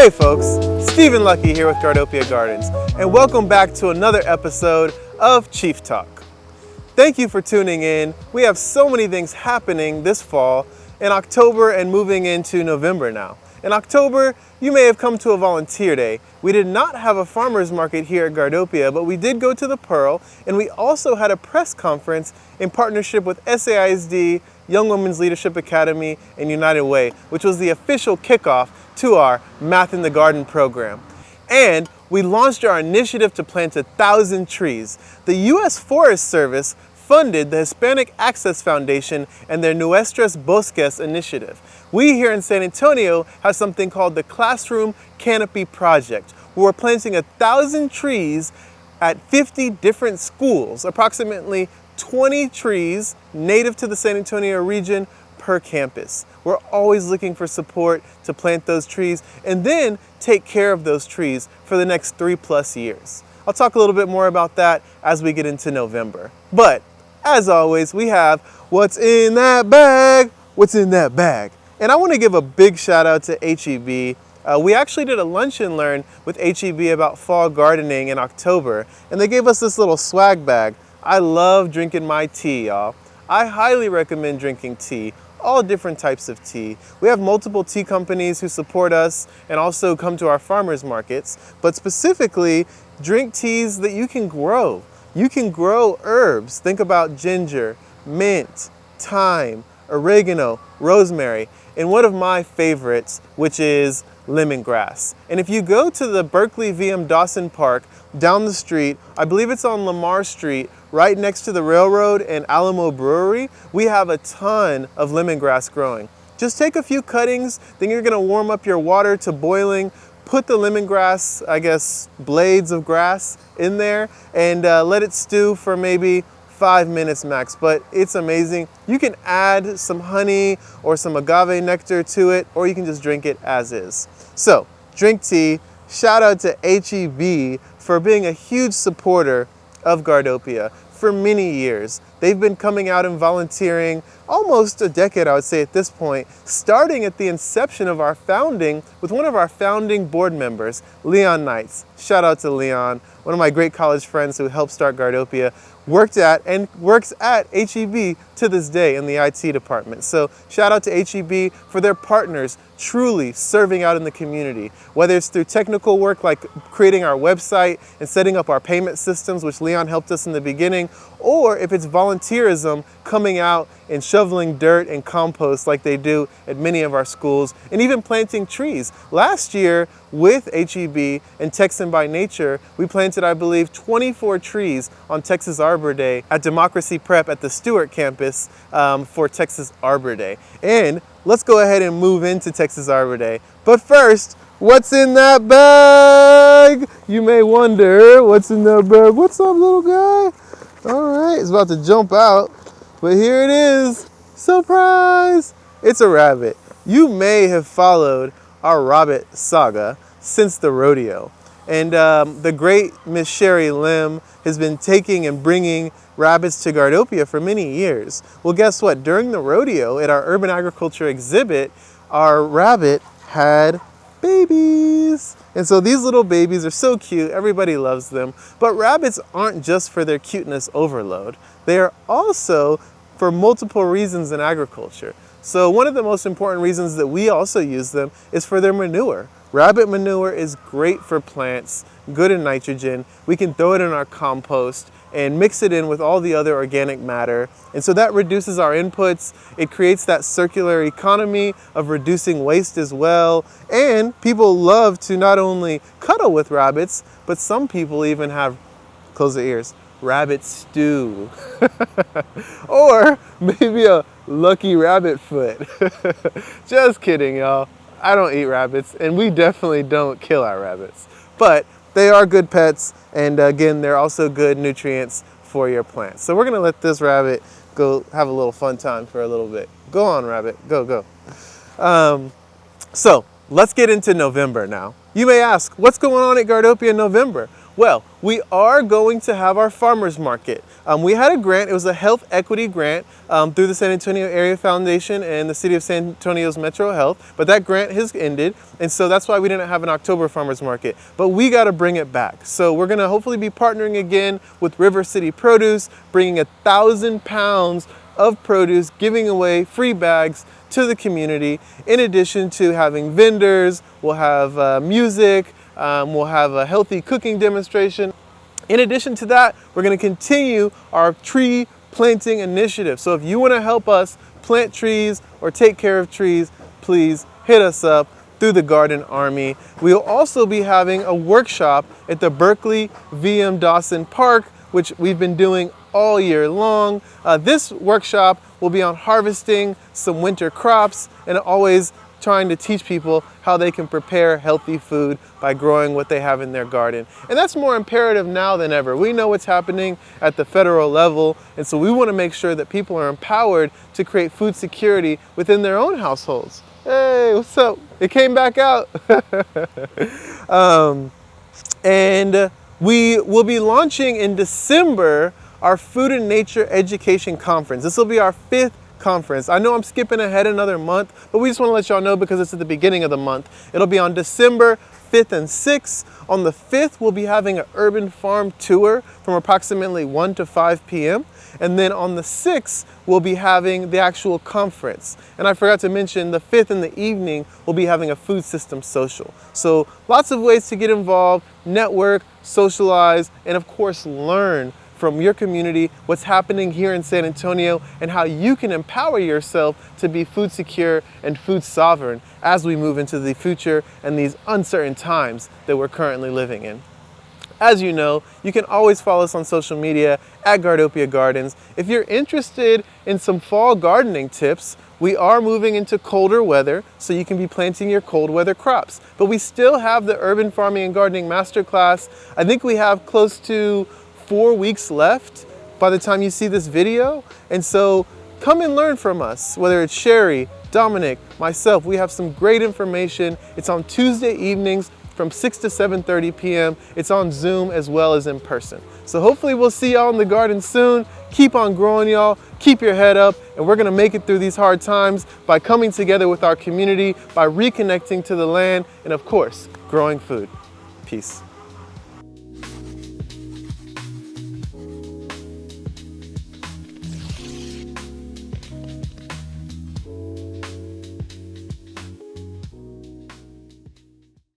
Hey folks, Stephen Lucky here with Gardopia Gardens, and welcome back to another episode of Chief Talk. Thank you for tuning in. We have so many things happening this fall in October and moving into November now. In October, you may have come to a volunteer day. We did not have a farmer's market here at Gardopia, but we did go to the Pearl, and we also had a press conference in partnership with SAISD, Young Women's Leadership Academy, and United Way, which was the official kickoff to our Math in the Garden program. And we launched our initiative to plant 1,000 trees. The U.S. Forest Service funded the Hispanic Access Foundation and their Nuestros Bosques initiative. We here in San Antonio have something called the Classroom Canopy Project, where we're planting 1,000 trees at 50 different schools, approximately 20 trees native to the San Antonio region per campus. We're always looking for support to plant those trees and then take care of those trees for the next 3+ years. I'll talk a little bit more about that as we get into November. But as always, we have what's in that bag, what's in that bag. And I want to give a big shout out to HEB. We actually did a lunch and learn with HEB about fall gardening in October, and they gave us this little swag bag. I love drinking my tea, y'all. I highly recommend drinking tea, all different types of tea. We have multiple tea companies who support us and also come to our farmers markets, but specifically drink teas that you can grow. You can grow herbs. Think about ginger, mint, thyme, oregano, rosemary, and one of my favorites, which is lemongrass. And if you go to the Berkeley VM Dawson Park down the street, I believe it's on Lamar Street, right next to the railroad and Alamo Brewery, we have a ton of lemongrass growing. Just take a few cuttings, then you're gonna warm up your water to boiling, put the lemongrass, blades of grass in there, and let it stew for maybe 5 minutes max, but it's amazing. You can add some honey or some agave nectar to it, or you can just drink it as is. So, drink tea. Shout out to HEB for being a huge supporter of Gardopia for many years. They've been coming out and volunteering almost a decade, I would say at this point, starting at the inception of our founding with one of our founding board members, Leon Knights. Shout out to Leon, one of my great college friends who helped start Gardopia, worked at and works at HEB to this day in the IT department. So shout out to HEB for their partners truly serving out in the community, whether it's through technical work like creating our website and setting up our payment systems, which Leon helped us in the beginning, or if it's volunteerism coming out and shoveling dirt and compost like they do at many of our schools, and even planting trees. Last year with HEB and Texan by Nature, we planted, I believe, 24 trees on Texas Arbor Day at Democracy Prep at the Stewart campus for Texas Arbor Day. And let's go ahead and move into Texas Arbor Day. But first, what's in that bag? You may wonder, what's in that bag? What's up, little guy? All right, it's about to jump out, but here it is. Surprise! It's a rabbit. You may have followed our rabbit saga since the rodeo. And the great Miss Sherry Lim has been taking and bringing rabbits to Gardopia for many years. Well, guess what? During the rodeo at our urban agriculture exhibit, our rabbit had babies. And so these little babies are so cute, everybody loves them. But rabbits aren't just for their cuteness overload. They are also for multiple reasons in agriculture. So one of the most important reasons that we also use them is for their manure. Rabbit manure is great for plants, good in nitrogen. We can throw it in our compost and mix it in with all the other organic matter. And so that reduces our inputs. It creates that circular economy of reducing waste as well. And people love to not only cuddle with rabbits, but some people even have, close their ears, rabbit stew. Or maybe a lucky rabbit foot. Just kidding, y'all. I don't eat rabbits, and we definitely don't kill our rabbits. But they are good pets, and again, they're also good nutrients for your plants. So we're gonna let this rabbit go have a little fun time for a little bit. Go on, rabbit, go, go. So let's get into November now. You may ask, what's going on at Gardopia in November? Well, we are going to have our farmers market. We had a grant, it was a health equity grant through the San Antonio Area Foundation and the City of San Antonio's Metro Health, but that grant has ended, and so that's why we didn't have an October farmers market. But we got to bring it back. So we're going to hopefully be partnering again with River City Produce, bringing 1,000 pounds of produce, giving away free bags to the community. In addition to having vendors, we'll have music, we'll have a healthy cooking demonstration. In addition to that, we're going to continue our tree planting initiative. So if you want to help us plant trees or take care of trees, please hit us up through the Garden Army. We'll also be having a workshop at the Berkeley VM Dawson Park, which we've been doing all year long. This workshop will be on harvesting some winter crops and always trying to teach people how they can prepare healthy food by growing what they have in their garden. And that's more imperative now than ever. We know what's happening at the federal level, and so we want to make sure that people are empowered to create food security within their own households. Hey, what's up? It came back out. And we will be launching in December our Food and Nature Education Conference. This will be our 5th conference. I know I'm skipping ahead another month, but we just want to let y'all know because it's at the beginning of the month. It'll be on December 5th and 6th. On the 5th, we'll be having an urban farm tour from approximately 1 to 5 p.m. And then on the 6th, we'll be having the actual conference. And I forgot to mention, the 5th in the evening, we'll be having a food system social. So lots of ways to get involved, network, socialize, and of course, learn from your community, what's happening here in San Antonio, and how you can empower yourself to be food secure and food sovereign as we move into the future and these uncertain times that we're currently living in. As you know, you can always follow us on social media at Gardopia Gardens. If you're interested in some fall gardening tips, we are moving into colder weather, so you can be planting your cold weather crops. But we still have the Urban Farming and Gardening Masterclass. I think we have close to 4 weeks left by the time you see this video. And so come and learn from us, whether it's Sherry, Dominic, myself. We have some great information. It's on Tuesday evenings from 6 to 7:30 p.m. It's on Zoom as well as in person. So hopefully we'll see y'all in the garden soon. Keep on growing, y'all. Keep your head up, and we're gonna make it through these hard times by coming together with our community, by reconnecting to the land, and of course, growing food. Peace.